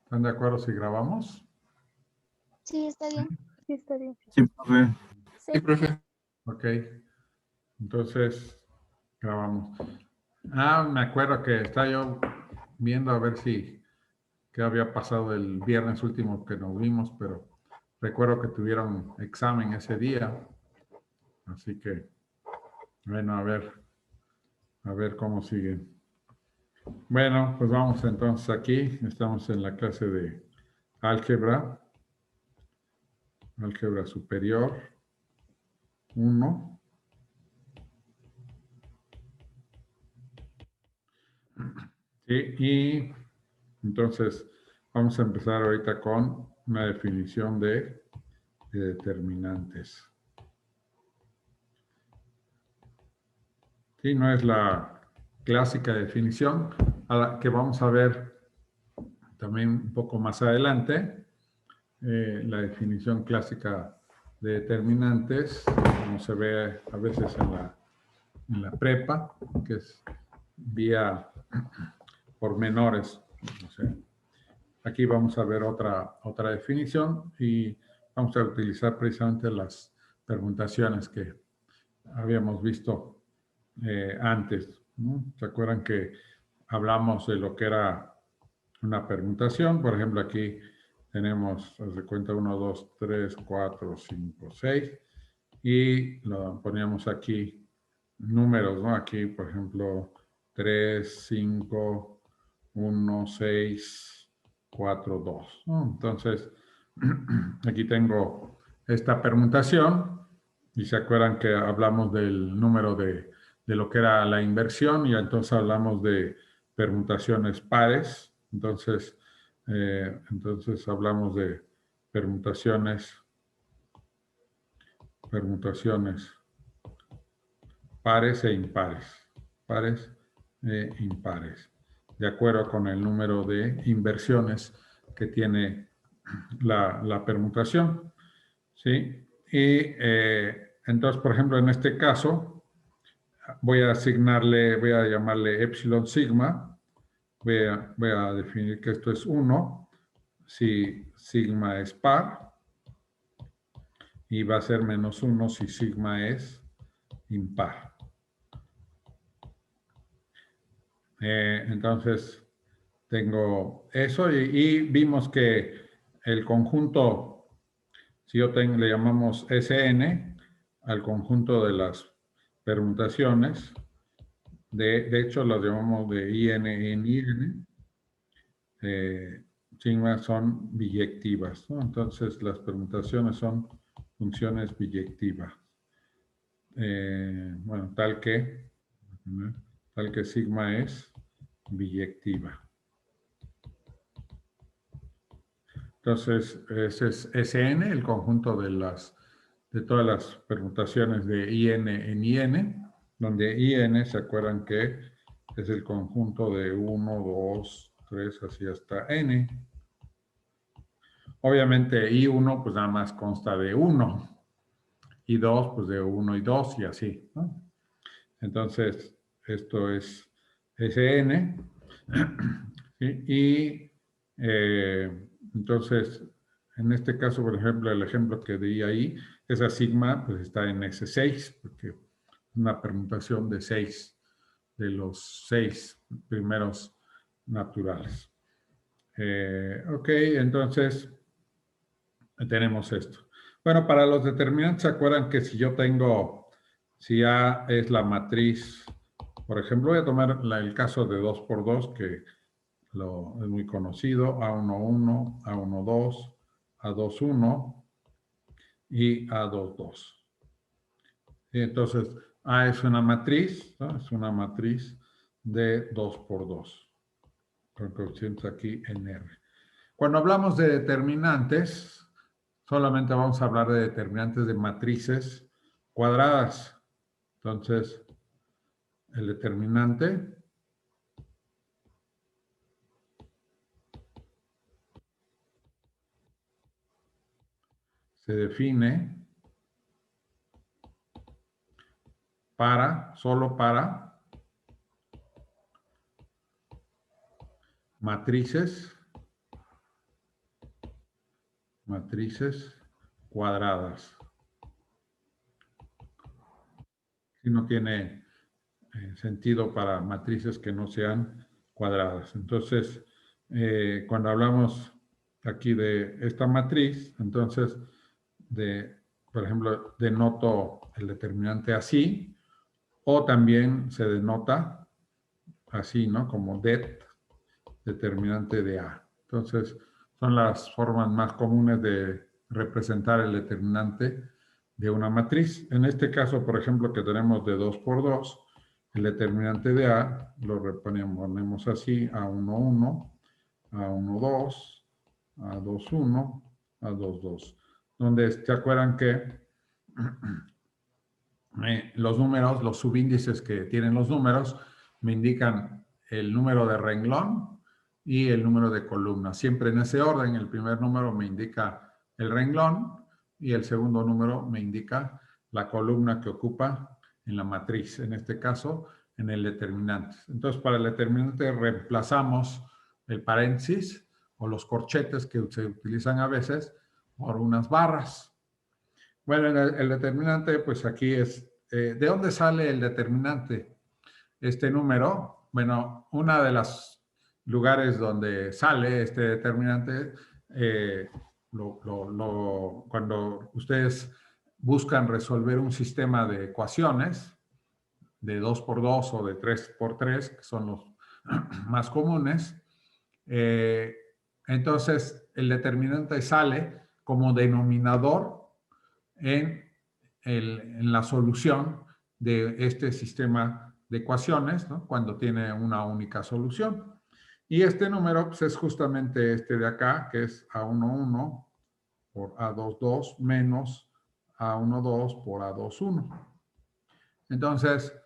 ¿Están de acuerdo si grabamos? Sí, está bien. Sí, está bien. Sí, profe. Sí, profe. Ok. Entonces, grabamos. Me acuerdo que estaba yo viendo a ver si qué había pasado el viernes último que nos vimos, pero recuerdo que tuvieron examen ese día. Así que, bueno, a ver cómo siguen. Bueno, pues vamos entonces aquí. Estamos en la clase de álgebra superior 1. Sí, y entonces vamos a empezar ahorita con una definición de determinantes. Sí, no es la clásica definición a la que vamos a ver también un poco más adelante. La definición clásica de determinantes, como se ve a veces en la prepa, que es vía pormenores. No sé. Aquí vamos a ver otra definición y vamos a utilizar precisamente las permutaciones que habíamos visto antes, ¿no? ¿Se acuerdan que hablamos de lo que era una permutación? Por ejemplo, aquí tenemos, haz de cuenta, 1, 2, 3, 4, 5, 6 y lo poníamos aquí números, ¿no? Aquí, por ejemplo, 3, 5, 1, 6, 4, 2, ¿no? Entonces, aquí tengo esta permutación y se acuerdan que hablamos del número de lo que era la inversión y entonces hablamos de permutaciones pares. Entonces hablamos de permutaciones pares e impares. Pares e impares. De acuerdo con el número de inversiones que tiene la permutación. ¿Sí? Y entonces, por ejemplo, en este caso, voy a llamarle epsilon sigma. Voy a definir que esto es 1. Si sigma es par. Y va a ser menos 1 si sigma es impar. Entonces, tengo eso y vimos que el conjunto, si le llamamos Sn al conjunto de las permutaciones, de hecho las llamamos de IN en IN, sigma son biyectivas, ¿no? Entonces las permutaciones son funciones biyectivas. Bueno, tal que sigma es biyectiva. Entonces, ese es Sn, el conjunto de todas las permutaciones de IN en IN, donde IN, ¿se acuerdan que es el conjunto de 1, 2, 3, así hasta N? Obviamente, I1, pues nada más consta de 1. I2, pues de 1 y 2 y así, ¿no? Entonces, esto es Sn. ¿Sí? Y entonces, en este caso, por ejemplo, el ejemplo que di ahí, esa sigma pues está en S6, porque es una permutación de 6, de los 6 primeros naturales. Ok, entonces tenemos esto. Bueno, para los determinantes, ¿se acuerdan que si A es la matriz, por ejemplo, voy a tomar el caso de 2 por 2, que es muy conocido, A11, A12, A21 y A22. Y entonces, A es una matriz, ¿no? Es una matriz de 2 por 2, con coeficientes aquí en R. Cuando hablamos de determinantes, solamente vamos a hablar de determinantes de matrices cuadradas. Entonces, el determinante se define solo para matrices matrices cuadradas. Si no tiene sentido para matrices que no sean cuadradas. Entonces, cuando hablamos aquí de esta matriz, entonces, por ejemplo, denoto el determinante así, o también se denota así, ¿no? Como det, determinante de A. Entonces, son las formas más comunes de representar el determinante de una matriz. En este caso, por ejemplo, que tenemos de 2 por 2, el determinante de A lo ponemos así, A11, A12, A21, A22. Donde se acuerdan que los números, los subíndices que tienen los números, me indican el número de renglón y el número de columna. Siempre en ese orden, el primer número me indica el renglón y el segundo número me indica la columna que ocupa en la matriz, en este caso en el determinante. Entonces, para el determinante reemplazamos el paréntesis o los corchetes que se utilizan a veces por unas barras. Bueno, el determinante, pues aquí es, ¿de dónde sale el determinante? Este número, bueno, una de los lugares donde sale este determinante, cuando ustedes buscan resolver un sistema de ecuaciones, de 2 por 2 o de 3 por 3, que son los más comunes, entonces el determinante sale como denominador en la solución de este sistema de ecuaciones, ¿no? Cuando tiene una única solución. Y este número pues, es justamente este de acá, que es A11 por A22 menos A12 por A21. Entonces,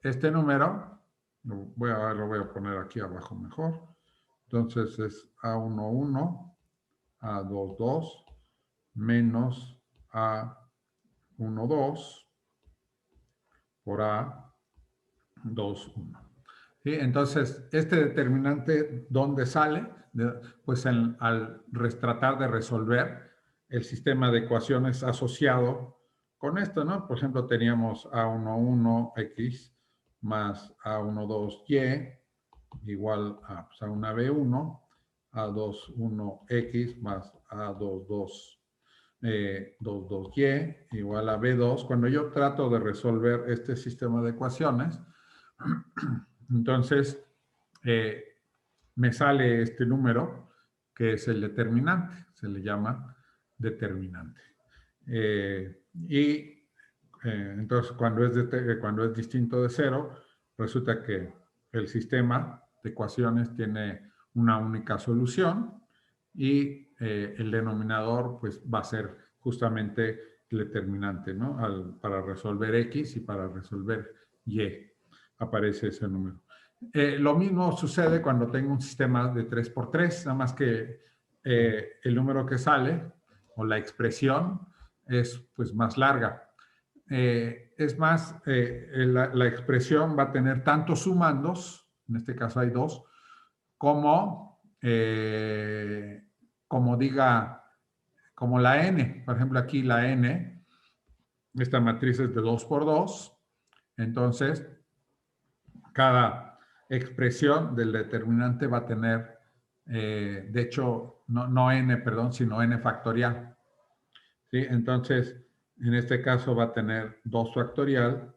este número, lo voy a poner aquí abajo mejor. Entonces es A11, A22 menos A12 por A21. ¿Sí? Entonces, este determinante, ¿dónde sale? Pues al tratar de resolver el sistema de ecuaciones asociado con esto, ¿no? Por ejemplo, teníamos A11X más A12Y igual a, pues, a una B1, A21X más A22 22y igual a B2. Cuando yo trato de resolver este sistema de ecuaciones, entonces me sale este número que es el determinante, se le llama determinante. Entonces cuando es distinto de cero, resulta que el sistema de ecuaciones tiene una única solución y el denominador pues va a ser justamente el determinante, ¿no? Para resolver X y para resolver Y aparece ese número. Lo mismo sucede cuando tengo un sistema de 3 por 3, nada más que el número que sale o la expresión es pues más larga. Es más, la expresión va a tener tantos sumandos, en este caso hay 2, como como la n. Por ejemplo, aquí la n, esta matriz es de 2 por 2, entonces cada expresión del determinante va a tener, de hecho, no n, perdón, sino n factorial. ¿Sí? Entonces, en este caso va a tener 2 factorial,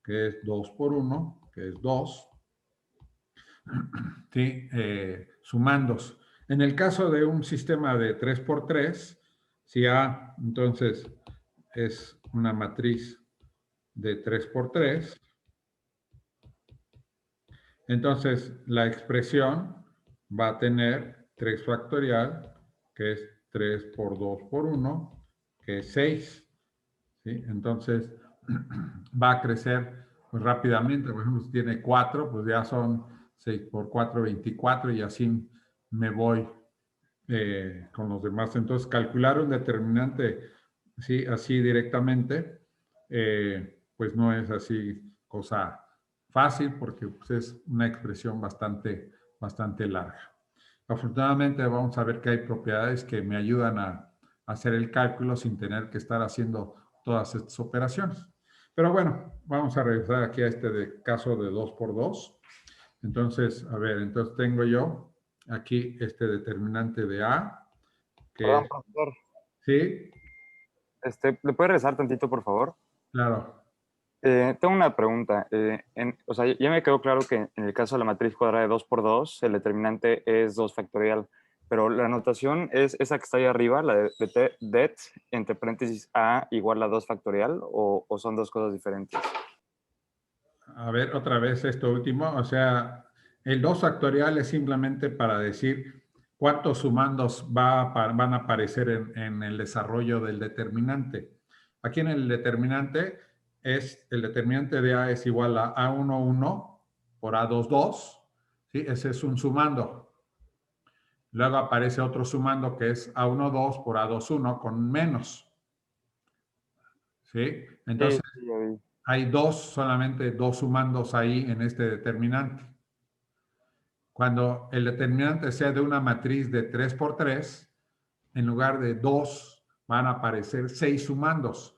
que es 2 por 1, que es 2, ¿sí? Sumandos. En el caso de un sistema de 3 por 3, si A, entonces, es una matriz de 3 por 3, entonces la expresión va a tener 3 factorial, que es 3 por 2 por 1, que es 6. ¿Sí? Entonces, va a crecer pues, rápidamente. Por ejemplo, si tiene 4, pues ya son 6 por 4, 24, y así me voy con los demás. Entonces, calcular un determinante ¿sí? Así directamente, pues no es así cosa fácil, porque pues, es una expresión bastante larga. Afortunadamente, vamos a ver que hay propiedades que me ayudan a hacer el cálculo sin tener que estar haciendo todas estas operaciones. Pero bueno, vamos a regresar aquí a este caso de 2 por 2. Entonces, a ver, entonces tengo yo aquí este determinante de A, que Perdón, profesor. ¿sí? ¿Le puede regresar tantito, por favor? Claro. Tengo una pregunta. O sea, ya me quedó claro que en el caso de la matriz cuadrada de 2 por 2, el determinante es 2 factorial, pero la notación es esa que está ahí arriba, la de det, entre paréntesis A igual a 2 factorial, o son dos cosas diferentes. A ver, otra vez esto último. O sea, el 2 factorial es simplemente para decir cuántos sumandos van a aparecer en el desarrollo del determinante. Aquí en el determinante el determinante de A es igual a A11 por A22. ¿Sí? Ese es un sumando. Luego aparece otro sumando que es A12 por A21 con menos. ¿Sí? Entonces, Sí, ya vi. hay solamente dos sumandos ahí en este determinante. Cuando el determinante sea de una matriz de 3 por 3, en lugar de 2 van a aparecer 6 sumandos,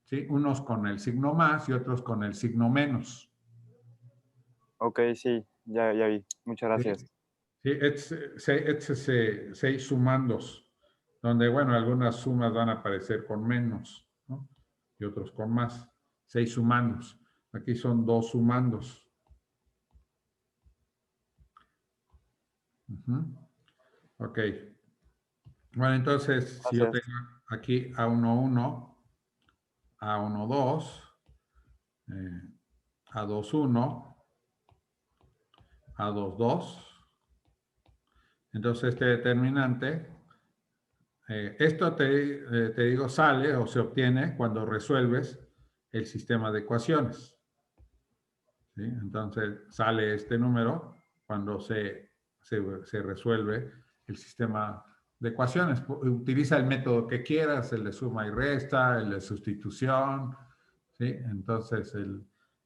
¿sí? Unos con el signo más y otros con el signo menos. Ok, sí, ya vi. Muchas gracias. Sí, es 6 sumandos, donde, bueno, algunas sumas van a aparecer con menos, ¿no? Y otros con más. 6 sumandos. Aquí son 2 sumandos. Ok. Bueno, entonces, si yo tengo aquí A11, A12, A21, A22, entonces este determinante, esto te digo, sale o se obtiene cuando resuelves el sistema de ecuaciones. ¿Sí? Entonces, sale este número cuando se resuelve el sistema de ecuaciones. Utiliza el método que quieras, el de suma y resta, el de sustitución, ¿sí? Entonces,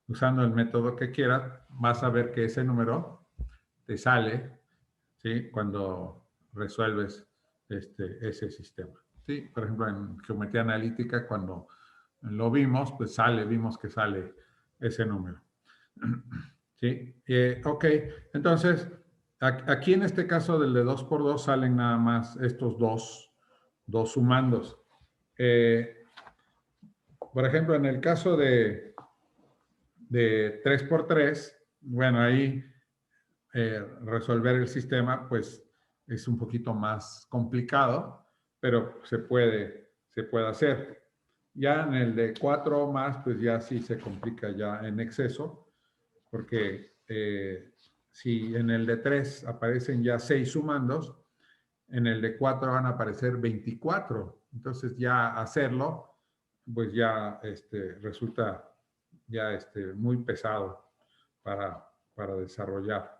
usando el método que quieras, vas a ver que ese número te sale, ¿sí? Cuando resuelves ese sistema. ¿Sí? Por ejemplo, en geometría analítica, cuando lo vimos, pues vimos que sale ese número. ¿Sí? Ok, entonces, aquí en este caso del de 2 por 2 salen nada más estos dos sumandos. Por ejemplo, en el caso de 3 por 3, bueno, ahí resolver el sistema, pues, es un poquito más complicado, pero se puede hacer. Ya en el de 4 más, pues ya sí se complica ya en exceso, porque si en el de 3 aparecen ya 6 sumandos, en el de 4 van a aparecer 24. Entonces ya hacerlo, pues ya resulta ya muy pesado para desarrollar.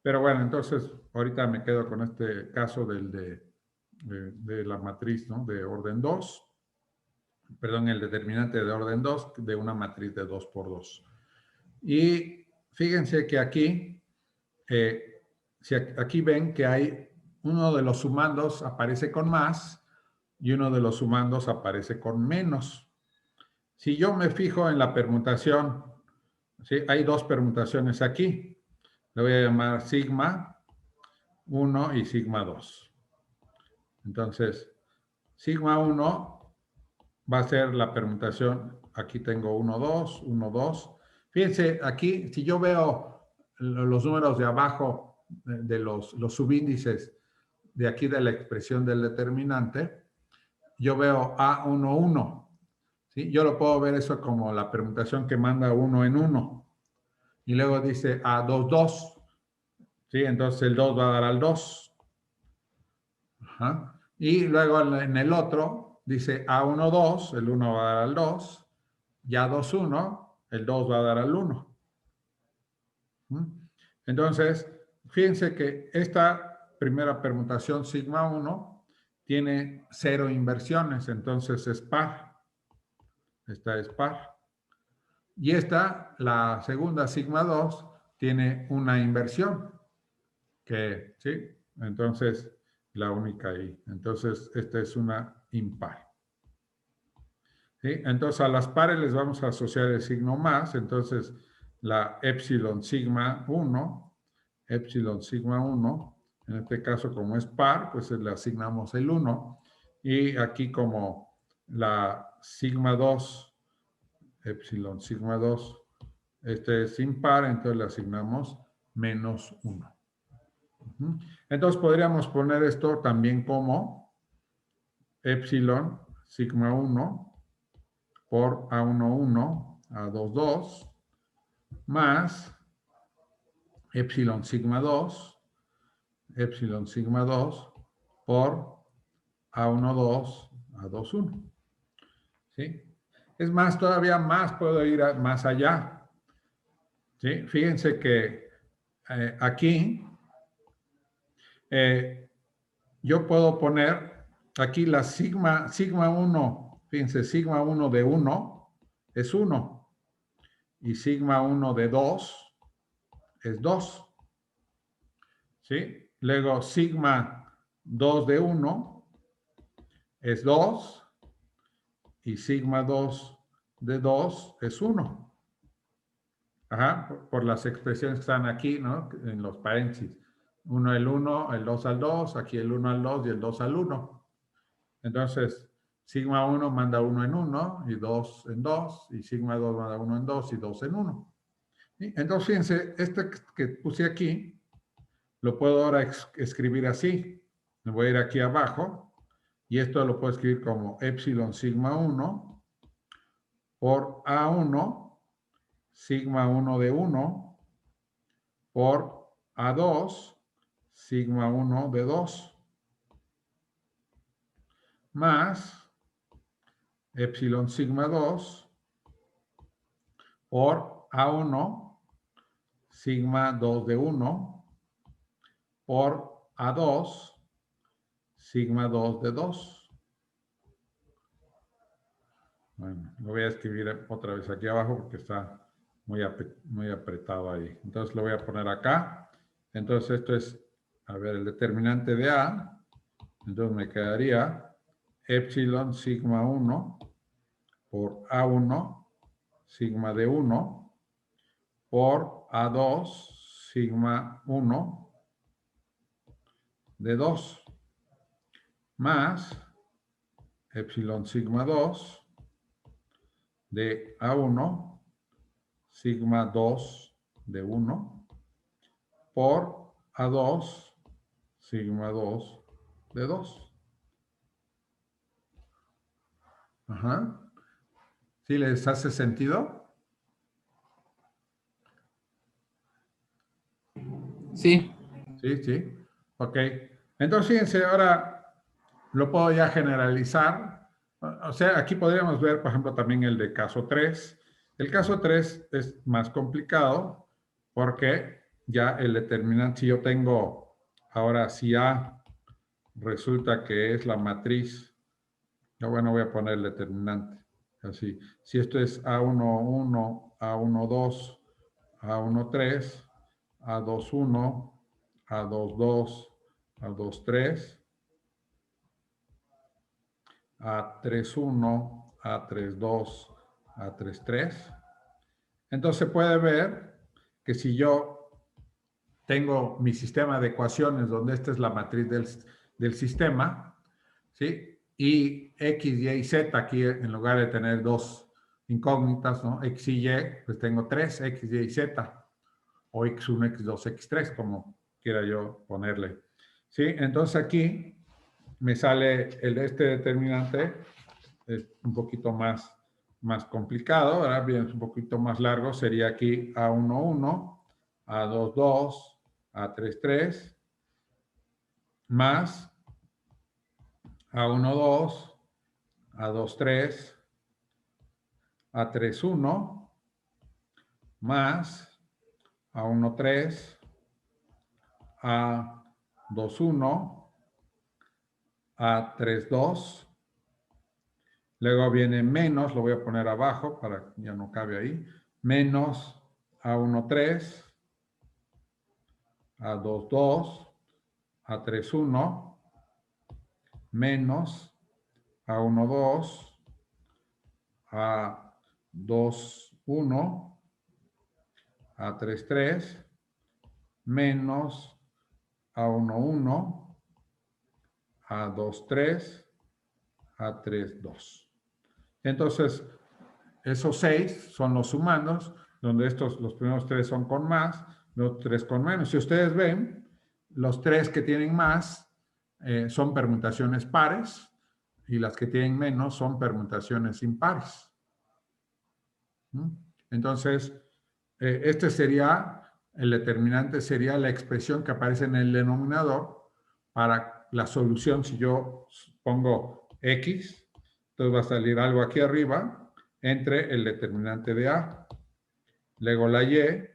Pero bueno, entonces ahorita me quedo con este caso de la matriz, ¿no? De orden 2. Perdón, el determinante de orden 2 de una matriz de 2 por 2. Y fíjense que aquí, si aquí ven que hay uno de los sumandos aparece con más y uno de los sumandos aparece con menos. Si yo me fijo en la permutación, ¿sí? Hay dos permutaciones aquí. Le voy a llamar sigma 1 y sigma 2. Entonces, sigma 1 va a ser la permutación. Aquí tengo 1, 2, 1, 2. Fíjense, aquí, si yo veo los números de abajo de los subíndices de aquí de la expresión del determinante, yo veo A1, 1. ¿Sí? Yo lo puedo ver eso como la permutación que manda 1 en 1. Y luego dice A2, 2. ¿Sí? Entonces el 2 va a dar al 2. Ajá. Y luego en el otro dice A1, 2, el 1 va a dar al 2. Y A2, 1, el 2 va a dar al 1. Entonces, fíjense que esta primera permutación sigma 1 tiene 0 inversiones, entonces es par. Esta es par. Y esta, la segunda sigma 2, tiene una inversión, que, ¿sí? Entonces, la única I. Entonces, esta es una impar. ¿Sí? Entonces, a las pares les vamos a asociar el signo más. Entonces, la epsilon sigma 1, epsilon sigma 1, en este caso, como es par, pues le asignamos el 1. Y aquí como la sigma 2, epsilon sigma 2, este es impar, entonces le asignamos menos 1. Entonces podríamos poner esto también como epsilon sigma 1 por A11, A22, más epsilon sigma 2 por A12, A21. ¿Sí? Es más, todavía más puedo ir más allá. ¿Sí? Fíjense que aquí yo puedo poner aquí la sigma 1, fíjense, sigma 1 de 1 es 1 y sigma 1 de 2 es 2. ¿Sí? Luego sigma 2 de 1 es 2 y sigma 2 de 2 es 1. Ajá, por las expresiones que están aquí, ¿no? En los paréntesis. 1 al 1, el 2 al 2, aquí el 1 al 2 y el 2 al 1. Entonces, sigma 1 manda 1 en 1 y 2 en 2, y sigma 2 manda 1 en 2 y 2 en 1. ¿Sí? Entonces, fíjense, este que puse aquí, lo puedo ahora escribir así. Me voy a ir aquí abajo, y esto lo puedo escribir como epsilon sigma 1 por A1, sigma 1 de 1, por A2, sigma 1 de 2, más epsilon sigma 2 por A1, sigma 2 de 1, por A2, sigma 2 de 2. Bueno, lo voy a escribir otra vez aquí abajo porque está muy apretado ahí. Entonces lo voy a poner acá. Entonces esto es, a ver, el determinante de A. Entonces me quedaría epsilon sigma 1 por A1, sigma de 1, por A2, sigma 1 de 2, más epsilon sigma 2 de A1, sigma 2 de 1, por A2, sigma 2 de 2. Ajá. ¿Sí les hace sentido? Sí. Sí, sí. Ok. Entonces, fíjense, ahora lo puedo ya generalizar. O sea, aquí podríamos ver, por ejemplo, también el de caso 3. El caso 3 es más complicado porque ya el determinante, si yo tengo, ahora si A resulta que es la matriz, bueno, voy a poner el determinante, así. Si esto es A11, A12, A13, A21, A22, A23, A31, A32, A33. Entonces se puede ver que si yo tengo mi sistema de ecuaciones donde esta es la matriz del sistema, ¿sí? Y X, Y y Z aquí en lugar de tener dos incógnitas, ¿no? X y Y, pues tengo tres X, Y y Z, o X1, X2, X3, como quiera yo ponerle. ¿Sí? Entonces aquí me sale este determinante, es un poquito más complicado, ¿verdad? Bien, es un poquito más largo, sería aquí A11, A22, A33, más A12, A23, A31, más A13, A21, A32, luego viene menos, lo voy a poner abajo para que ya no cabe ahí, menos A13, A22, A31, menos A12, A21, A33, menos A11, A23, A32. Entonces, esos 6 son los sumandos, donde los primeros 3 son con más, los 3 con menos. Si ustedes ven, los 3 que tienen más son permutaciones pares y las que tienen menos son permutaciones impares. Entonces, este sería, el determinante sería la expresión que aparece en el denominador para la solución. Si yo pongo X, entonces va a salir algo aquí arriba entre el determinante de A. Luego la Y,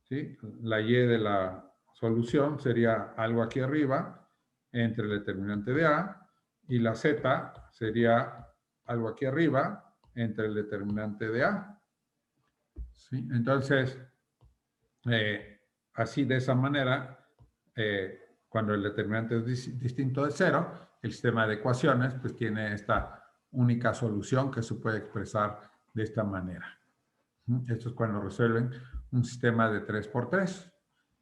¿sí? La Y de la solución sería algo aquí arriba entre el determinante de A, y la Z sería algo aquí arriba entre el determinante de A. ¿Sí? Entonces, así de esa manera, cuando el determinante es distinto de 0, el sistema de ecuaciones pues tiene esta única solución que se puede expresar de esta manera. Esto es cuando resuelven un sistema de 3×3.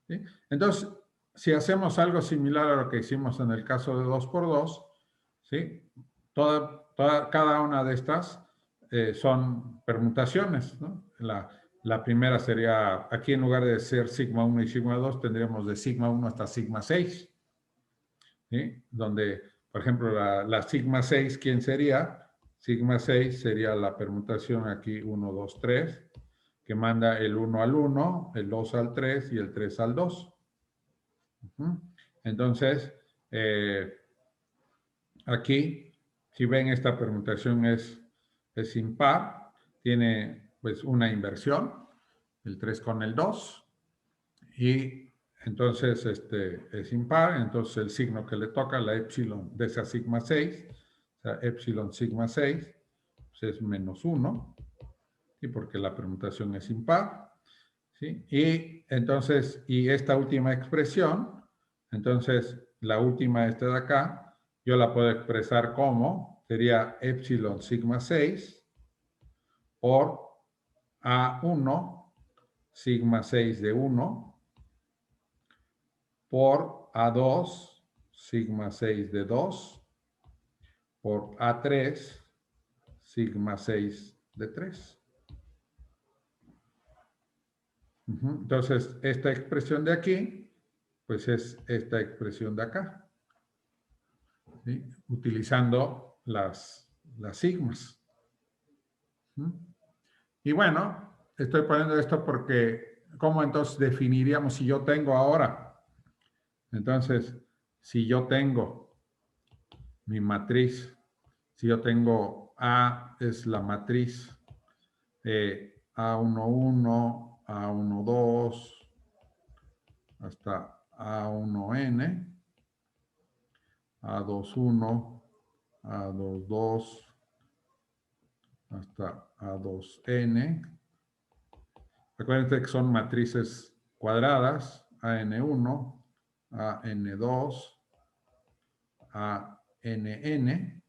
¿Sí? Entonces, si hacemos algo similar a lo que hicimos en el caso de 2×2, ¿sí? Cada una de estas son permutaciones, ¿no? La primera sería, aquí en lugar de ser sigma 1 y sigma 2, tendríamos de sigma 1 hasta sigma 6. ¿Sí? Donde, por ejemplo, la sigma 6, ¿quién sería? Sigma 6 sería la permutación aquí 1, 2, 3, que manda el 1 al 1, el 2 al 3 y el 3 al 2. Entonces, aquí, si ven, esta permutación es impar, tiene pues una inversión, el 3 con el 2, y entonces es impar, entonces el signo que le toca, la epsilon de esa sigma 6, o sea, epsilon sigma 6, pues es menos 1, ¿sí? Porque la permutación es impar, ¿sí? Y entonces, y esta última expresión, entonces la última de acá, yo la puedo expresar como, sería epsilon sigma 6 por A1 sigma 6 de 1 por A2 sigma 6 de 2 por A3 sigma 6 de 3. Entonces, esta expresión de aquí, pues es esta expresión de acá, ¿sí? Utilizando las sigmas. Y bueno, estoy poniendo esto porque, ¿cómo entonces definiríamos si yo tengo ahora? Entonces, si yo tengo mi matriz, si yo tengo A es la matriz A11, A12, hasta A1N, A21, A22, hasta A2N. Recuerden que son matrices cuadradas, AN1, AN2, ANN.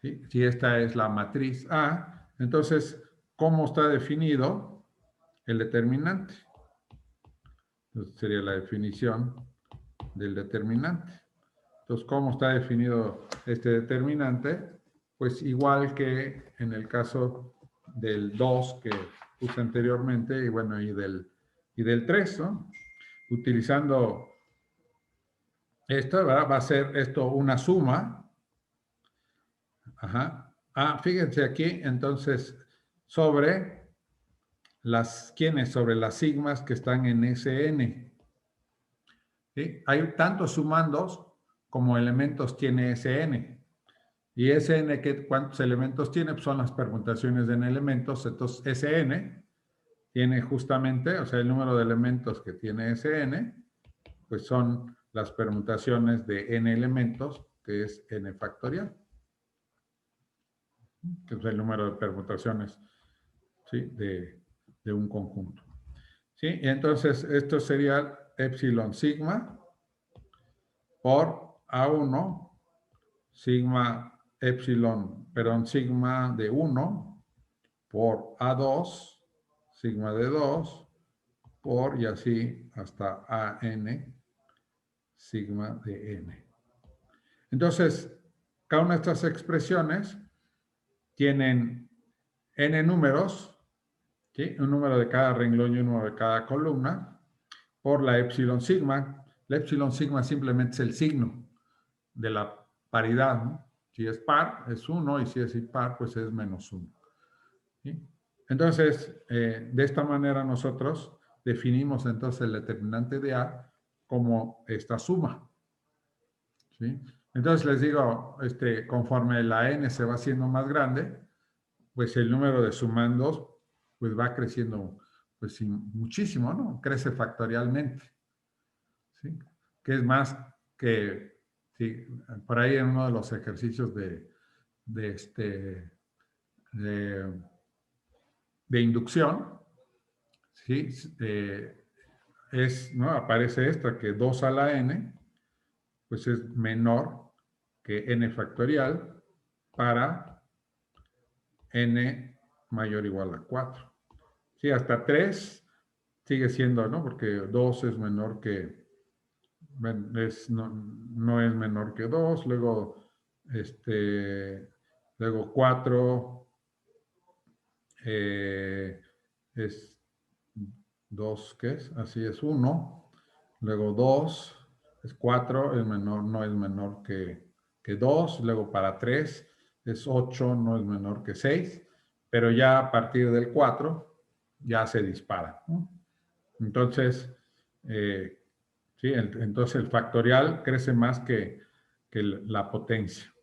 ¿Sí? Si esta es la matriz A, entonces, ¿cómo está definido el determinante? Entonces, sería la definición del determinante. Entonces, ¿cómo está definido este determinante? Pues igual que en el caso del 2 que puse anteriormente, y bueno, y del 3, ¿no? Utilizando esto, ¿verdad? Va a ser esto una suma. Ajá. Fíjense aquí, entonces, sobre ¿quiénes? Sobre las sigmas que están en Sn. ¿Sí? Hay tantos sumandos como elementos tiene Sn. Y Sn, ¿cuántos elementos tiene? Pues son las permutaciones en elementos. Entonces, Sn tiene justamente, o sea, el número de elementos que tiene Sn, pues son las permutaciones de n elementos, que es n factorial, que es el número de permutaciones, ¿sí? de un conjunto. ¿Sí? Y entonces, esto sería epsilon sigma, por A1 sigma epsilon, perdón, sigma de 1 por A2 sigma de 2 por y así hasta AN sigma de n. Entonces, cada una de estas expresiones tienen n números, ¿sí? Un número de cada renglón y un número de cada columna, por la epsilon sigma. La epsilon sigma simplemente es el signo de la paridad, ¿no? Si es par, es 1, y si es impar, pues es menos 1. ¿Sí? Entonces, de esta manera nosotros definimos entonces el determinante de A como esta suma. ¿Sí? Entonces les digo, conforme la n se va haciendo más grande, pues el número de sumandos pues va creciendo pues muchísimo, ¿no? Crece factorialmente. ¿Sí? Que es más que, sí, por ahí en uno de los ejercicios de inducción, ¿sí? ¿No? Aparece esta, que 2 a la n, pues es menor que n factorial para n mayor o igual a 4. Sí, hasta 3 sigue siendo, ¿no? Porque 2 es menor que, no es menor que 2, luego, luego 4 es 2, ¿qué es? Así es 1, luego 2 es 4, es menor, no es menor que 2, luego para 3 es 8, no es menor que 6, pero ya a partir del 4 ya se dispara, ¿no? Entonces, sí, entonces el factorial crece más que la potencia,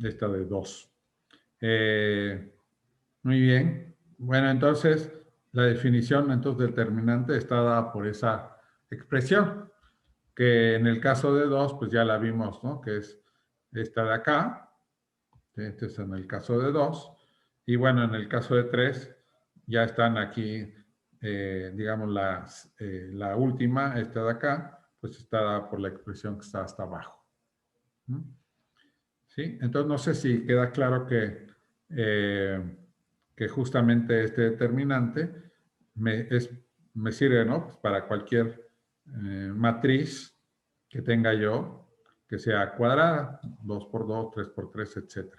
esta de 2. Muy bien. Bueno, entonces la definición entonces determinante está dada por esa expresión, que en el caso de 2, pues ya la vimos, ¿no? Que es esta de acá. Este es en el caso de 2. Y bueno, en el caso de 3, ya están aquí, digamos, la última, esta de acá, pues está dada por la expresión que está hasta abajo. ¿Sí? Entonces, no sé si queda claro que justamente este determinante me sirve, ¿no? Pues para cualquier matriz que tenga yo, que sea cuadrada, 2 por 2, 3 por 3, etc.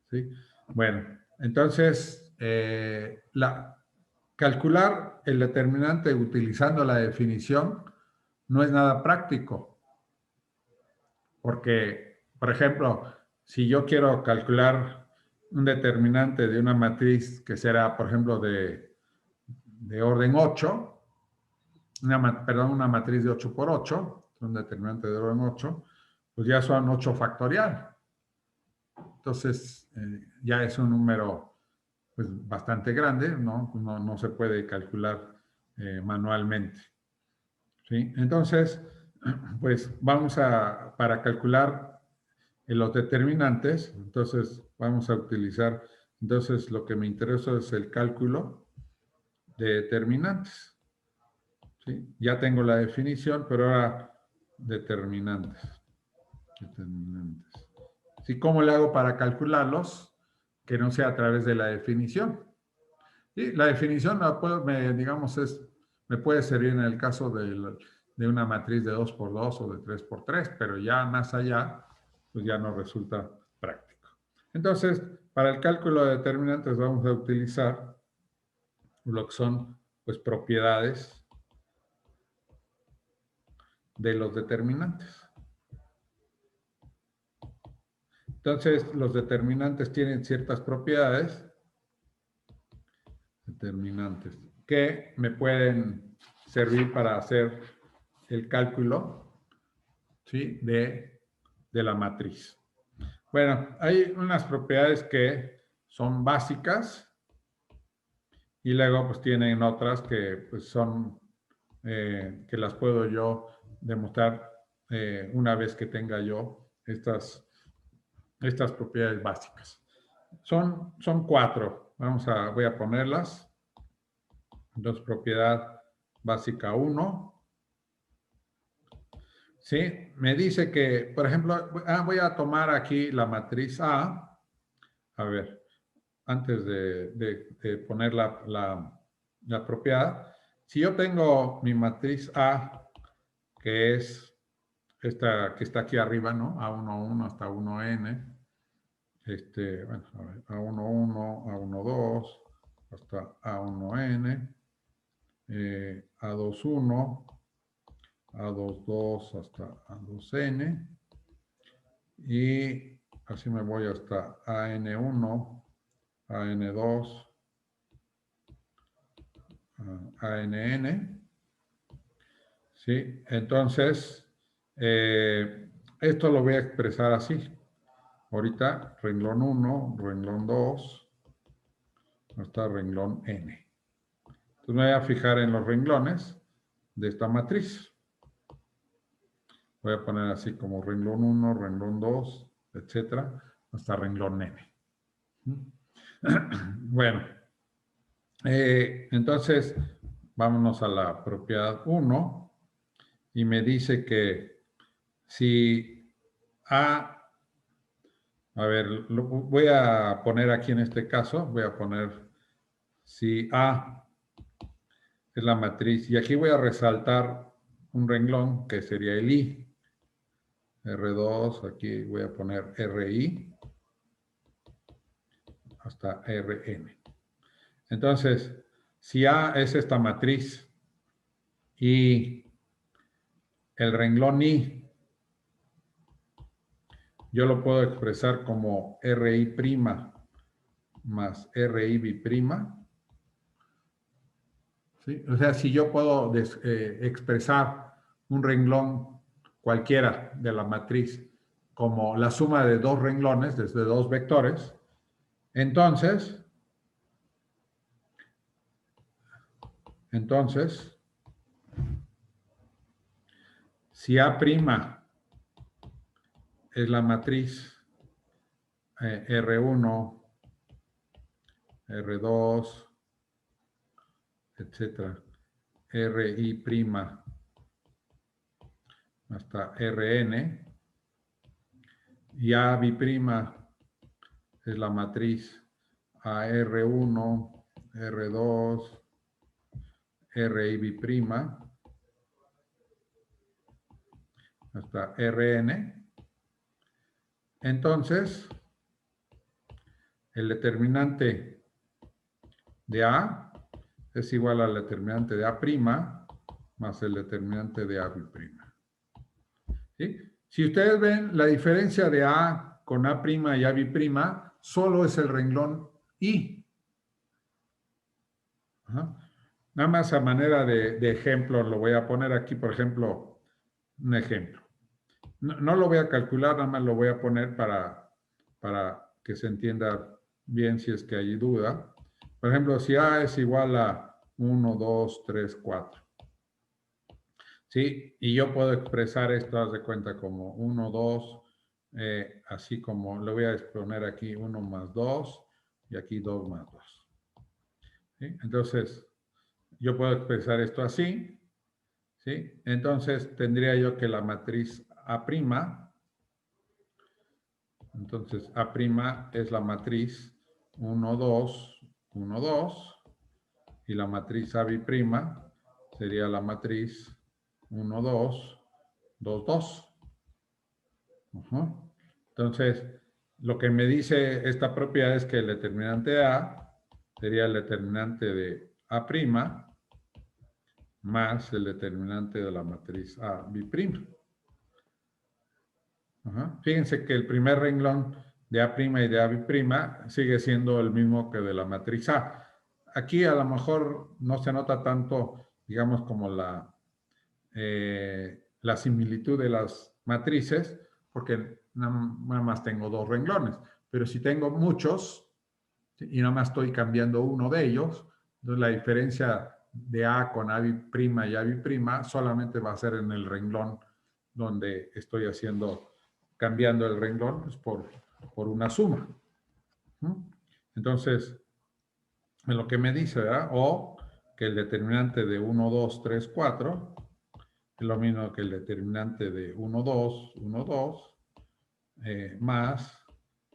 ¿Sí? Bueno, entonces, calcular el determinante utilizando la definición no es nada práctico, porque, por ejemplo, si yo quiero calcular un determinante de una matriz que será, por ejemplo, de orden 8, una matriz de 8 por 8, un determinante de orden 8, pues ya son 8 factorial. Entonces, ya es un número pues, bastante grande, ¿no? No se puede calcular manualmente. ¿Sí? Entonces, pues vamos para calcular los determinantes, entonces vamos a utilizar, entonces lo que me interesa es el cálculo de determinantes. ¿Sí? Ya tengo la definición, pero ahora determinantes. ¿Sí? ¿Cómo le hago para calcularlos? Que no sea a través de la definición. ¿Sí? La definición, me puede servir en el caso de una matriz de 2 por 2 o de 3 por 3, pero ya más allá, pues ya no resulta práctico. Entonces, para el cálculo de determinantes vamos a utilizar lo que son, pues, propiedades de los determinantes. Entonces, los determinantes tienen ciertas propiedades que me pueden servir para hacer el cálculo, ¿sí? de la matriz. Bueno, hay unas propiedades que son básicas y luego pues tienen otras que pues son, que las puedo yo demostrar una vez que tenga yo estas propiedades básicas. Son 4. Voy a ponerlas. Entonces, propiedad básica 1. ¿sí? Me dice que, por ejemplo, voy a tomar aquí la matriz A. A ver, antes de poner la propiedad. Si yo tengo mi matriz A, que es esta que está aquí arriba, ¿no? A11 hasta 1n. Bueno, a ver, A11, A12, hasta A1n. A21, A22 hasta A2n. Y así me voy hasta AN1, AN2, ANN. ¿Sí? Entonces, esto lo voy a expresar así. Ahorita, renglón 1, renglón 2, hasta renglón n. Entonces me voy a fijar en los renglones de esta matriz. Voy a poner así como renglón 1, renglón 2, etcétera, hasta renglón n. Bueno, entonces vámonos a la propiedad 1 y me dice que si a ver, voy a poner aquí en este caso, voy a poner si A es la matriz, y aquí voy a resaltar un renglón que sería el I. R2, aquí voy a poner RI hasta RN. Entonces, si A es esta matriz y el renglón I, yo lo puedo expresar como RI' más RI'. ¿Sí? O sea, si yo puedo expresar un renglón cualquiera de la matriz como la suma de dos renglones, desde dos vectores, entonces, si A' es la matriz R1, R2, etcétera, RI' hasta Rn, y A' es la matriz AR1, R2, RI' hasta Rn. Entonces, el determinante de A es igual al determinante de A' más el determinante de A'. ¿Sí? Si ustedes ven, la diferencia de A con A' y A' solo es el renglón I. Ajá. Nada más a manera de ejemplo, lo voy a poner aquí, por ejemplo, un ejemplo. No lo voy a calcular, nada más lo voy a poner para que se entienda bien si es que hay duda. Por ejemplo, si A es igual a 1, 2, 3, 4. ¿Sí? Y yo puedo expresar esto, haz de cuenta, como 1, 2, así como le voy a exponer aquí 1 más 2 y aquí 2 más 2. ¿Sí? Entonces, yo puedo expresar esto así, ¿sí? Entonces, tendría yo que la matriz A', entonces A' es la matriz 1, 2, 1, 2, y la matriz A' sería la matriz 1, 2, 2, 2. Entonces, lo que me dice esta propiedad es que el determinante de A sería el determinante de A' más el determinante de la matriz A'. Fíjense que el primer renglón de A' y de A' sigue siendo el mismo que de la matriz A. Aquí a lo mejor no se nota tanto, digamos, como la similitud de las matrices, porque nada más tengo dos renglones. Pero si tengo muchos, y nada más estoy cambiando uno de ellos, entonces la diferencia de A con A' y A' solamente va a ser en el renglón donde estoy cambiando el renglón pues, por una suma. Entonces, en lo que me dice, ¿verdad? O que el determinante de 1, 2, 3, 4 es lo mismo que el determinante de 1, 2, 1, 2, más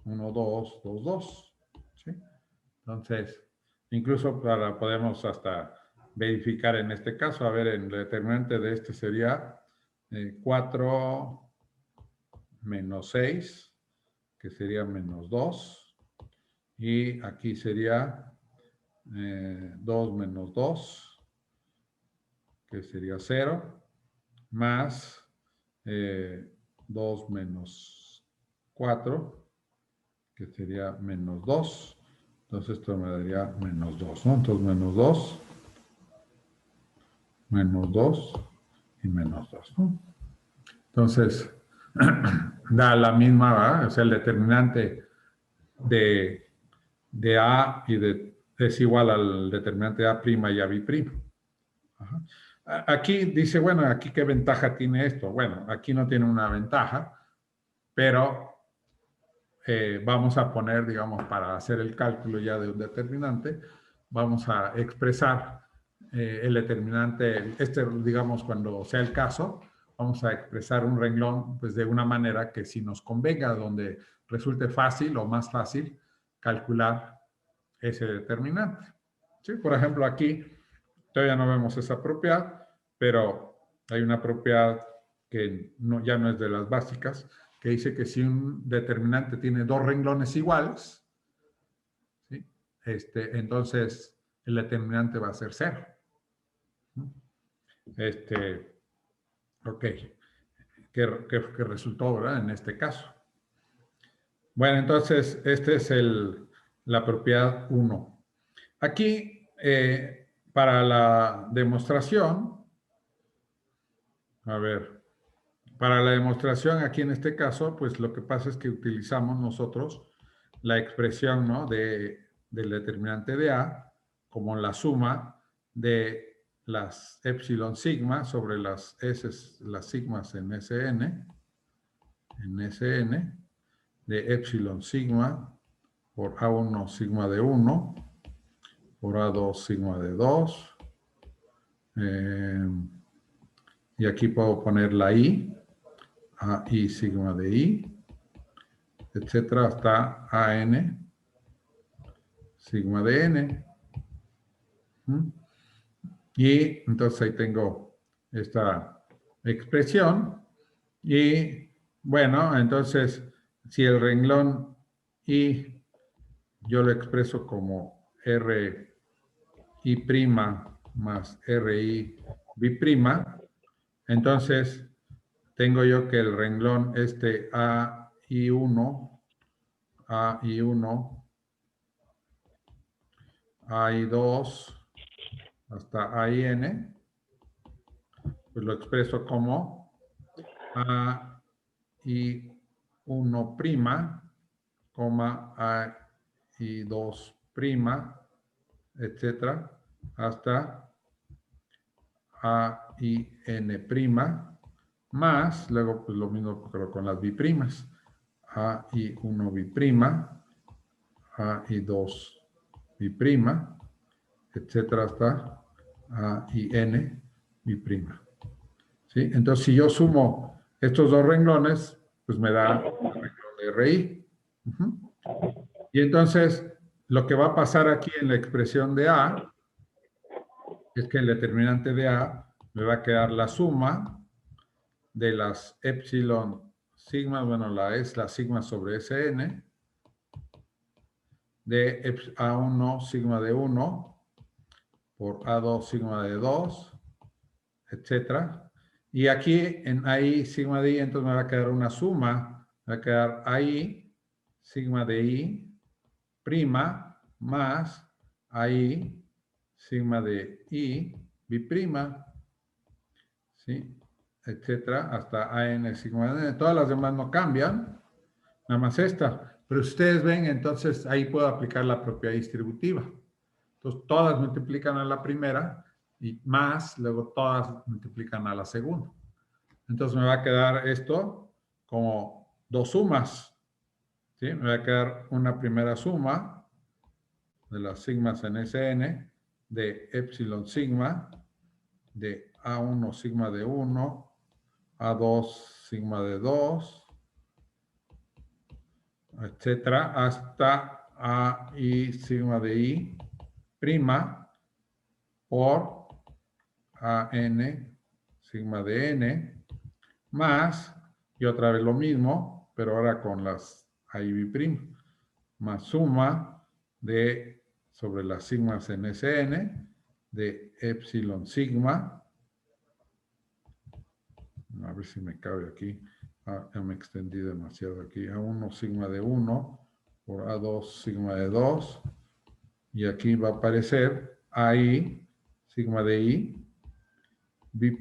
1, 2, 2, 2. ¿Sí? Entonces, incluso podemos hasta verificar en este caso, a ver, el determinante de este sería 4 menos 6, que sería menos 2. Y aquí sería 2 menos 2, que sería 0, más 2 menos 4, que sería menos 2. Entonces esto me daría menos 2, ¿no? Entonces menos 2 y menos 2, ¿no? Entonces, da la misma, ¿verdad? O sea, el determinante de A es igual al determinante de A' y A B'. Ajá. Aquí dice, bueno, aquí qué ventaja tiene esto. Bueno, aquí no tiene una ventaja, pero vamos a poner, digamos, para hacer el cálculo ya de un determinante, vamos a expresar el determinante, digamos, cuando sea el caso, vamos a expresar un renglón pues de una manera que si nos convenga, donde resulte fácil o más fácil calcular ese determinante. ¿Sí? Por ejemplo, aquí todavía no vemos esa propiedad, pero hay una propiedad que ya no es de las básicas, que dice que si un determinante tiene dos renglones iguales, ¿sí? Entonces el determinante va a ser 0. Ok, que resultó, ¿verdad? En este caso. Bueno, entonces, esta es la propiedad 1. Aquí, para la demostración, a ver, para la demostración aquí en este caso, pues lo que pasa es que utilizamos nosotros la expresión, ¿no? del determinante de A como la suma de las epsilon sigma sobre las sigmas en Sn, de epsilon sigma por A1 sigma de 1, por A2 sigma de 2, y aquí puedo poner la I, AI sigma de I, etcétera, hasta AN sigma de N. Y entonces ahí tengo esta expresión. Y bueno, entonces si el renglón I yo lo expreso como RI' más RI B', entonces tengo yo que el renglón AI1, AI2, hasta AIN, pues lo expreso como AI1', AI2', etcétera, hasta AIN', más, luego pues lo mismo pero con las biprimas, AI1 biprima, AI2 biprima, etcétera, hasta AIN biprima. ¿Sí? Entonces, si yo sumo estos dos renglones, pues me da el renglón de RI. Y entonces, lo que va a pasar aquí en la expresión de A es que el determinante de A me va a quedar la suma de las epsilon sigma, bueno, es la sigma sobre Sn, de A1 sigma de 1 por A2 sigma de 2, etcétera. Y aquí en AI sigma de I, entonces me va a quedar una suma, me va a quedar AI sigma de I prima más AI sigma de I biprima, ¿sí? Etcétera, hasta AN sigma de N. Todas las demás no cambian, nada más esta. Pero si ustedes ven, entonces ahí puedo aplicar la propiedad distributiva. Entonces, todas multiplican a la primera y más, luego todas multiplican a la segunda. Entonces, me va a quedar esto como dos sumas. ¿Sí? Me va a quedar una primera suma de las sigmas en Sn de epsilon sigma de A1 sigma de 1, A2 sigma de 2, etcétera, hasta AI sigma de I prima por AN sigma de N más, y otra vez lo mismo, pero ahora con las AI' más suma de sobre las sigmas en Sn de epsilon sigma. A ver si me cabe aquí. Ya me extendí demasiado aquí. A1 sigma de 1 por A2 sigma de 2. Y aquí va a aparecer AI sigma de I, B',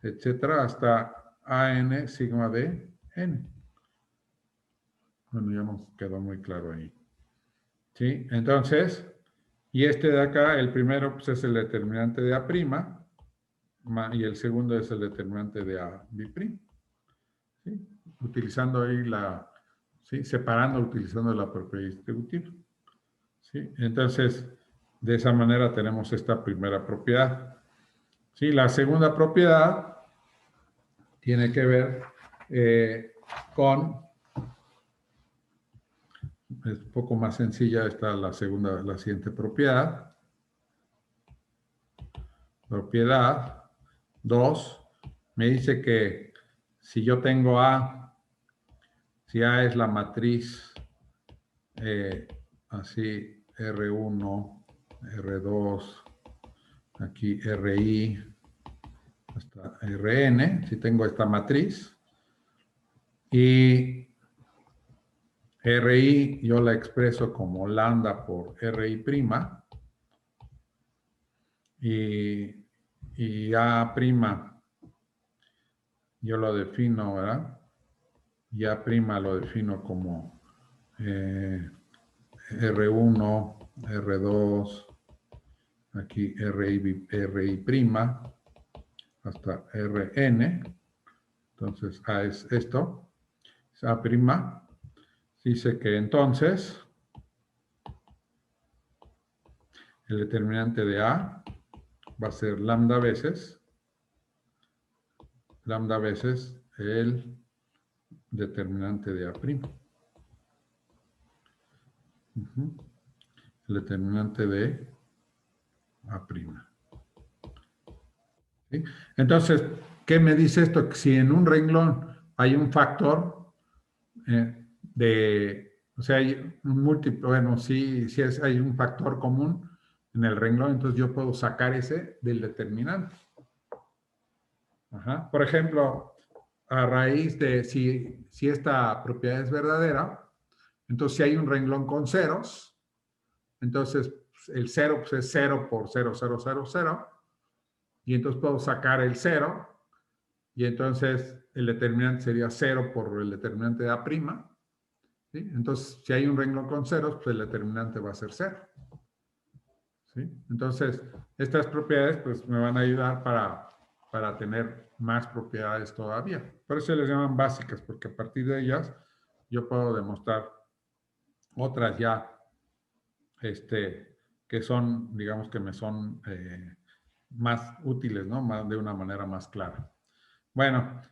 etcétera, hasta AN sigma de N. Bueno, ya nos quedó muy claro ahí. ¿Sí? Entonces, y este de acá, el primero pues, es el determinante de A', y el segundo es el determinante de AB'. ¿Sí? Utilizando ahí la, ¿sí? Separando, utilizando la propiedad distributiva. ¿Sí? Entonces, de esa manera tenemos esta primera propiedad. ¿Sí? La segunda propiedad tiene que ver con, es un poco más sencilla, está la siguiente propiedad. Propiedad 2 me dice que si yo tengo A, si A es la matriz así R1, R2, aquí RI, hasta Rn, si tengo esta matriz, y Ri yo la expreso como lambda por Ri', y A' yo lo defino, ¿verdad? Y A' lo defino como R1, R2, aquí Ri', hasta Rn. Entonces, A es esto, es A'. Dice que entonces el determinante de A va a ser lambda veces el determinante de A'. El determinante de A'. ¿Sí? Entonces, ¿qué me dice esto? Que si en un renglón hay un factor o sea, hay un múltiplo, bueno, si hay un factor común en el renglón, entonces yo puedo sacar ese del determinante. Ajá. Por ejemplo, a raíz de si esta propiedad es verdadera, entonces si hay un renglón con ceros, entonces el cero pues, es 0 por 0, 0, 0, 0, y entonces puedo sacar el 0, y entonces el determinante sería 0 por el determinante de A'. ¿Sí? Entonces, si hay un renglón con ceros, pues el determinante va a ser 0. ¿Sí? Entonces, estas propiedades pues, me van a ayudar para tener más propiedades todavía. Por eso les llaman básicas, porque a partir de ellas yo puedo demostrar otras ya que son, digamos que me son más útiles, ¿no? De una manera más clara. Bueno,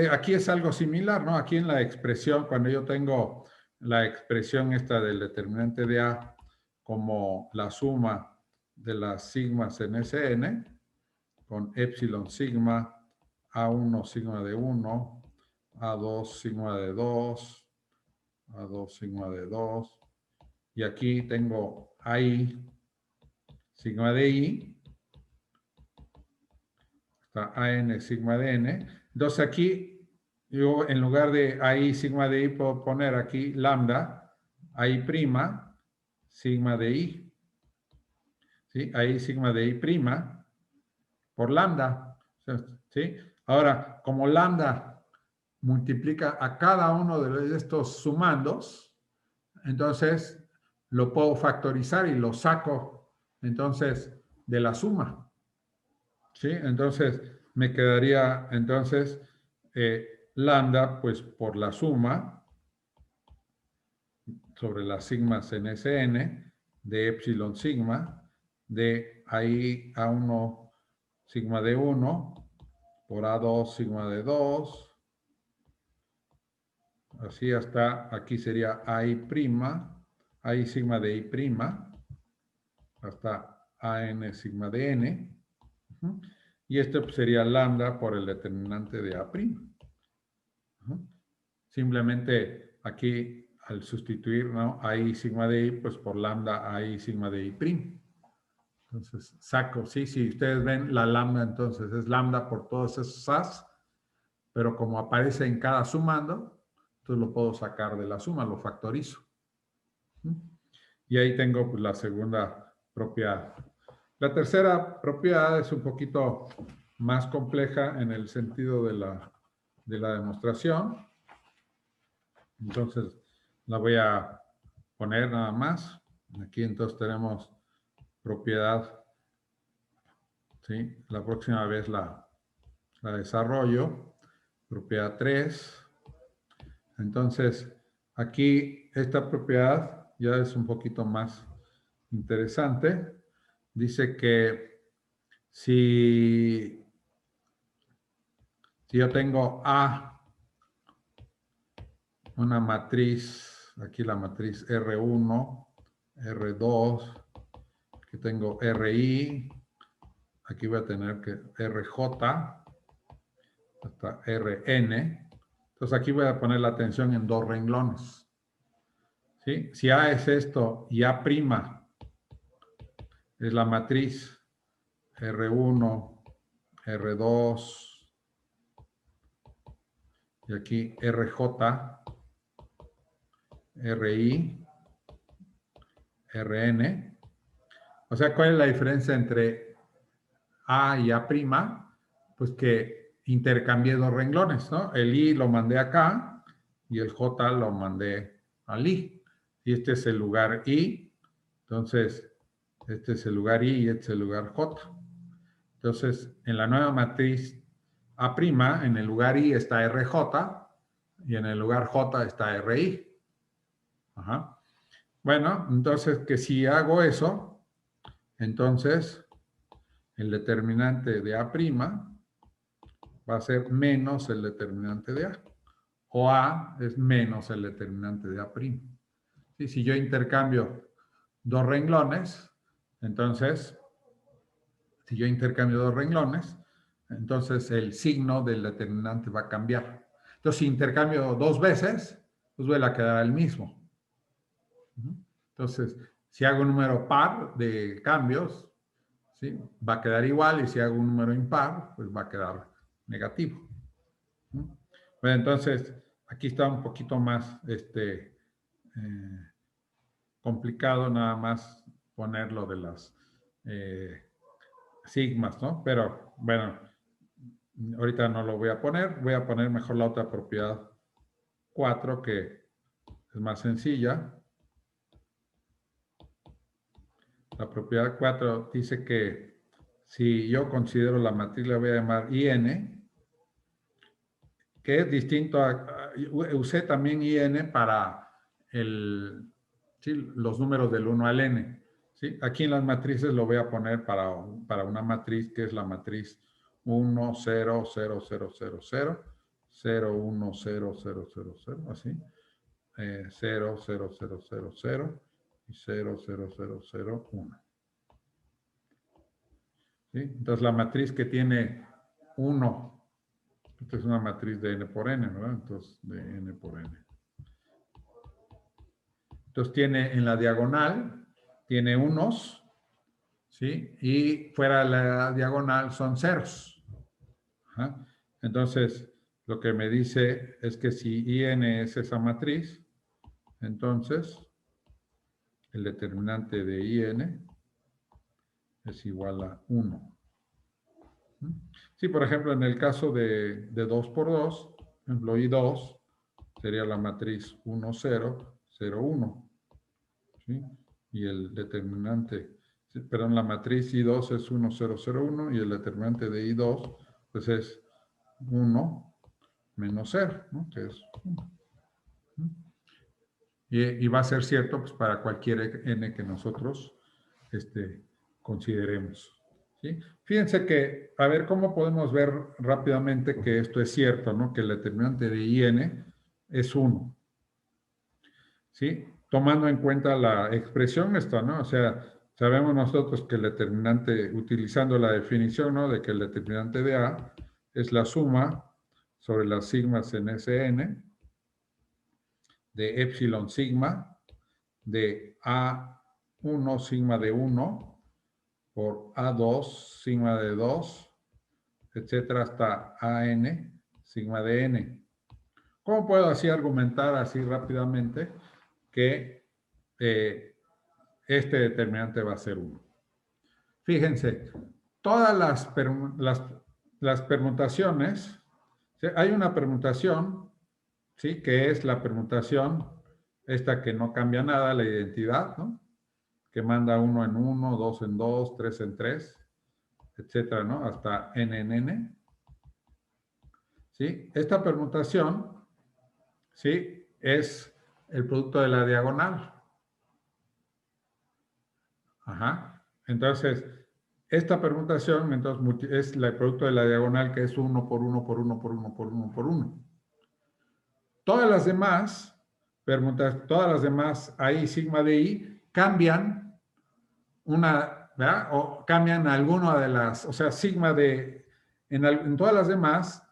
aquí es algo similar, ¿no? Aquí en la expresión, cuando yo tengo la expresión esta del determinante de A como la suma de las sigmas en Sn, con epsilon sigma, A1 sigma de 1, A2 sigma de 2, A2 sigma de 2, y aquí tengo AI sigma de I, hasta AN sigma de N. Entonces aquí yo en lugar de AI sigma de I puedo poner aquí lambda, AI' sigma de I. ¿Sí? AI sigma de I' por lambda. ¿Sí? Ahora, como lambda multiplica a cada uno de estos sumandos, entonces lo puedo factorizar y lo saco entonces de la suma. ¿Sí? Entonces me quedaría entonces lambda pues por la suma sobre las sigmas en Sn de epsilon sigma de ahí A1 sigma de 1 por A2 sigma de 2. Así hasta aquí sería AI', AI sigma de I', hasta AN sigma de N. Y este pues, sería lambda por el determinante de A'. Simplemente aquí al sustituir, ¿no?, AI sigma de I, pues por lambda AI sigma de I'. Entonces saco, sí, si ustedes ven la lambda, entonces es lambda por todos esos A's, pero como aparece en cada sumando, entonces lo puedo sacar de la suma, lo factorizo. Y ahí tengo pues, la segunda propiedad. La tercera propiedad es un poquito más compleja en el sentido de la demostración. Entonces, la voy a poner nada más. Aquí entonces tenemos propiedad. ¿Sí? La próxima vez la desarrollo. Propiedad 3. Entonces, aquí esta propiedad ya es un poquito más interesante. Dice que si yo tengo A, una matriz, aquí la matriz R1, R2, aquí tengo RI, aquí voy a tener que RJ, hasta Rn. Entonces aquí voy a poner la atención en dos renglones. ¿Sí? Si A es esto y A' es la matriz R1, R2, y aquí RJ, RI, Rn. O sea, ¿cuál es la diferencia entre A y A'? Pues que intercambié dos renglones, ¿no? El I lo mandé acá y el J lo mandé al I. Y este es el lugar I. Entonces, este es el lugar I y este es el lugar J. Entonces, en la nueva matriz A', en el lugar I está RJ y en el lugar J está RI. Ajá. Bueno, entonces que si hago eso, entonces el determinante de A' va a ser menos el determinante de A. O A es menos el determinante de A'. ¿Sí? Si yo intercambio dos renglones, entonces, si yo intercambio dos renglones, entonces el signo del determinante va a cambiar. Entonces, si intercambio dos veces, pues vuelve a quedar el mismo. Entonces, si hago un número par de cambios, ¿sí?, va a quedar igual, y si hago un número impar, pues va a quedar negativo. Bueno, entonces, aquí está un poquito más complicado nada más ponerlo de las sigmas, ¿no? Pero, bueno, ahorita no lo voy a poner mejor la otra propiedad 4, que es más sencilla. La propiedad 4 dice que si yo considero la matriz, la voy a llamar IN, que es distinto usé también IN para los números del 1 al N. ¿Sí? Aquí en las matrices lo voy a poner para una matriz que es la matriz 1, 0, 0, 0, 0, 0, 0, 1, 0, 0, 0, 0, así, 0, 0, 0, 0, 0 y 0, 0, 0, 0, 1. ¿Sí? Entonces la matriz que tiene 1, esta es una matriz de n por n, ¿verdad? Entonces de n por n. Entonces tiene en la diagonal, tiene unos, ¿sí? Y fuera de la diagonal son ceros. Ajá. Entonces, lo que me dice es que si IN es esa matriz, entonces el determinante de IN es igual a 1. Sí, por ejemplo, en el caso de 2 por 2, por ejemplo, I2 sería la matriz 1, 0, 0, 1. ¿Sí? Y el determinante, perdón, la matriz I2 es 1, 0, 0, 1 y el determinante de I2 pues es 1 menos 0, ¿no? Que es 1. Y va a ser cierto pues, para cualquier n que nosotros consideremos. ¿Sí? Fíjense que, a ver, ¿cómo podemos ver rápidamente que esto es cierto, ¿no? Que el determinante de IN es 1. ¿Sí? Tomando en cuenta la expresión esta, ¿no? O sea, sabemos nosotros que el determinante, utilizando la definición, ¿no? De que el determinante de A es la suma sobre las sigmas en Sn de epsilon sigma de A1 sigma de 1 por A2 sigma de 2, etcétera, hasta AN sigma de n. ¿Cómo puedo así argumentar así rápidamente que este determinante va a ser 1? Fíjense, todas las permutaciones, ¿sí? Hay una permutación, ¿sí? Que es la permutación, esta que no cambia nada, la identidad, ¿no? Que manda 1 en 1, 2 en 2, 3 en 3, etcétera, ¿no? Hasta n en n. ¿Sí? Esta permutación, ¿sí? Es el producto de la diagonal. Ajá. Entonces, esta permutación entonces, es el producto de la diagonal, que es 1 por 1 por 1 por 1 por 1 por 1. Todas las demás todas las demás ahí, sigma de i, cambian una, ¿verdad? O cambian alguna de las, o sea, sigma de, en todas las demás,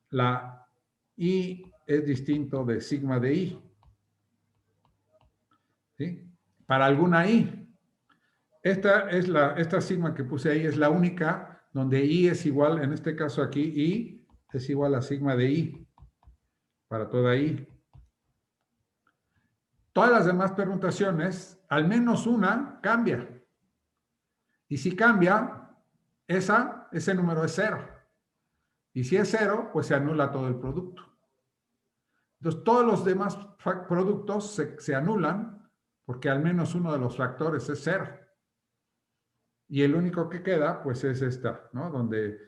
la i es distinto de sigma de i. ¿Sí? Para alguna i. Esta sigma que puse ahí es la única donde i es igual, en este caso aquí, i es igual a sigma de i, para toda i. Todas las demás permutaciones, al menos una, cambia. Y si cambia, ese número es 0. Y si es 0, pues se anula todo el producto. Entonces, todos los demás productos se anulan porque al menos uno de los factores es 0. Y el único que queda, pues es esta, ¿no? Donde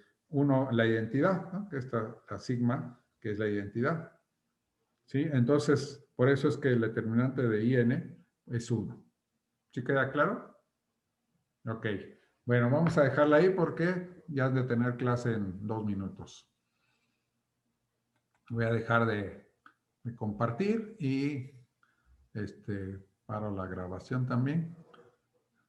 la identidad, ¿no? Que está la sigma, que es la identidad. ¿Sí? Entonces, por eso es que el determinante de IN es 1. ¿Sí queda claro? Ok. Bueno, vamos a dejarla ahí porque ya has de tener clase en 2 minutos. Voy a dejar de compartir y paro la grabación también.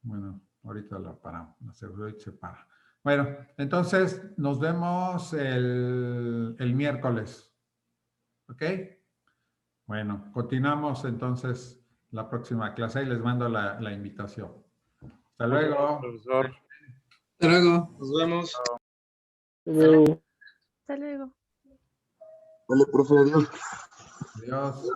Bueno, ahorita la paramos, se para. Bueno, entonces nos vemos el miércoles. ¿Ok? Bueno, continuamos entonces la próxima clase y les mando la invitación. Hasta luego. Profesor. Hasta luego. Nos vemos. Hasta luego. Vale, profe, adiós. Adiós.